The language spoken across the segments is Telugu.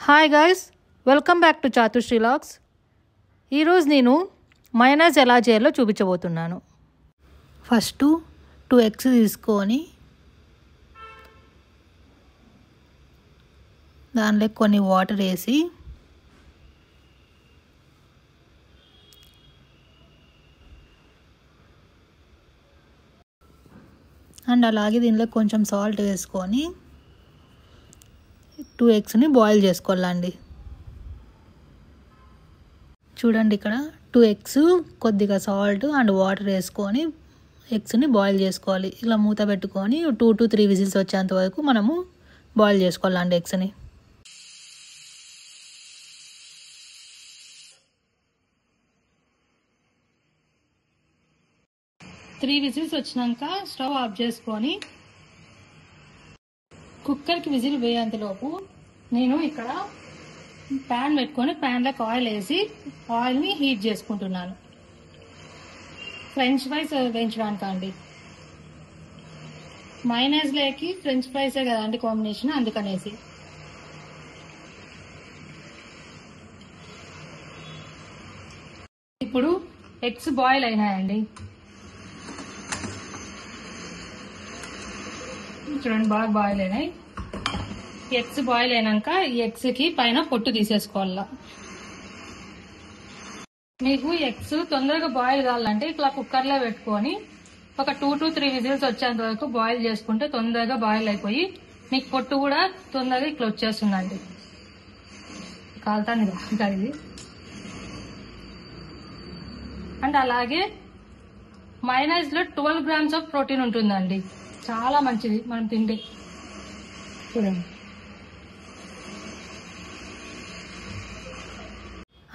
Hi guys, welcome back to Chatushri vlogs. ఈరోజు నేను మయోనైజ్ ఎలా చేయాలో చూపించబోతున్నాను. ఫస్ట్ 2 ఎగ్స్ తీసుకొని దానిలో కొన్ని వాటర్ వేసి అండ్ అలాగే దీనిలో కొంచెం సాల్ట్ వేసుకొని 2 ఎగ్స్ని బాయిల్ చేసుకోవాలండి. చూడండి, ఇక్కడ 2 ఎగ్స్ కొద్దిగా సాల్ట్ అండ్ వాటర్ వేసుకొని ఎగ్స్ని బాయిల్ చేసుకోవాలి. ఇలా మూత పెట్టుకొని 2 to 3 విజిల్స్ వచ్చేంత వరకు మనము బాయిల్ చేసుకోవాలండి ఎగ్స్ని. త్రీ విజిల్స్ వచ్చినాక స్టవ్ ఆఫ్ చేసుకొని కుక్కర్కి విజిల్ వేయేంతలోపు నేను ఇక్కడ ప్యాన్ పెట్టుకొని ప్యాన్లోకి ఆయిల్ వేసి ఆయిల్ని హీట్ చేసుకుంటున్నాను. ఫ్రెంచ్ ఫ్రైస్ వేయించడానికి అండి. మయోనైజ్లోకి ఫ్రెంచ్ ఫ్రైసే కదండి కాంబినేషన్, అందుకనేసి. ఇప్పుడు ఎగ్స్ బాయిల్ అయినాయండి. చూడండి, బాగా బాయిల్ అయినాయి. ఎగ్స్ బాయిల్ అయినాక ఈ ఎగ్స్కి పైన పొట్టు తీసేసుకోవాలా. మీకు ఎగ్స్ తొందరగా బాయిల్ కావాలంటే ఇట్లా కుక్కర్లో పెట్టుకొని ఒక 2 to 3 విజిల్స్ వచ్చేంత వరకు బాయిల్ చేసుకుంటే తొందరగా బాయిల్ అయిపోయి మీకు పొట్టు కూడా తొందరగా ఇట్లా వచ్చేస్తుందండి. కాలుతాను ఇంకా ఇది. అండ్ అలాగే మయోనైజ్లో 12 grams ఆఫ్ ప్రోటీన్ ఉంటుందండి. చాలా మంచిది మనం తింటే. చూడండి,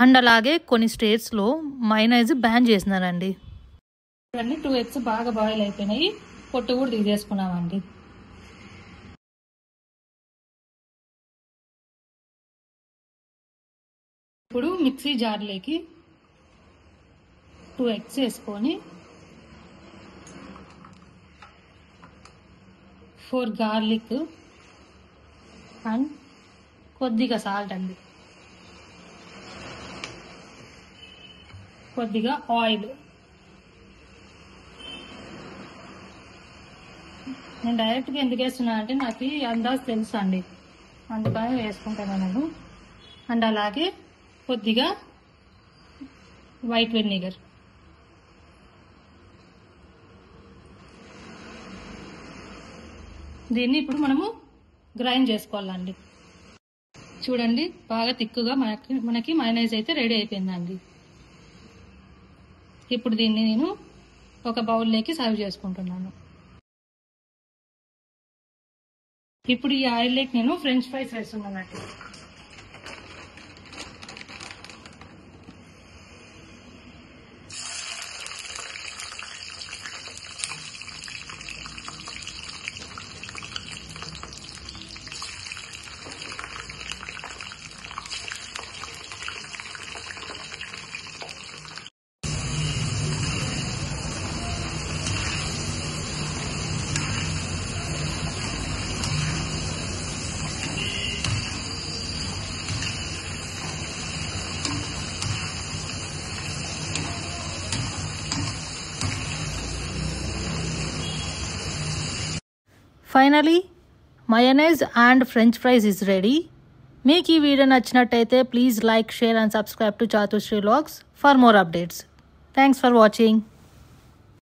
అండ్ అలాగే కొన్ని స్టేట్స్లో మయోనైజ్ బ్యాన్ చేసినారండి. చూడండి, 2 ఎగ్స్ బాగా బాయిల్ అయిపోయినాయి, పొట్టు కూడా తీసేసుకున్నామండి. ఇప్పుడు మిక్సీ జార్లోకి 2 ఎగ్స్ వేసుకొని 4 గార్లిక్ అండ్ కొద్దిగా సాల్ట్ అండి, కొద్దిగా ఆయిల్. నేను డైరెక్ట్గా ఎందుకు వేస్తున్నా అంటే నాకు అందాజు తెలుసు అండి, అందుకని వేసుకుంటాను నేను. అండ్ అలాగే కొద్దిగా వైట్ వెనిగర్. దీన్ని ఇప్పుడు మనము గ్రైండ్ చేసుకోవాలండి. చూడండి, బాగా తిక్కుగా మనకి మయోనైజ్ అయితే రెడీ అయిపోయిందండి. ఇప్పుడు దీన్ని నేను ఒక బౌల్లోకి సర్వ్ చేసుకుంటున్నాను. ఇప్పుడు ఈ ఆయిల్లోకి నేను ఫ్రెంచ్ ఫ్రైస్ వేస్తున్నానండి. Finally mayonnaise and French fries is ready. మీకు ఈ వీడియో నచ్చినట్టయితే please like, share and subscribe to Chatushri vlogs for more updates. Thanks for watching.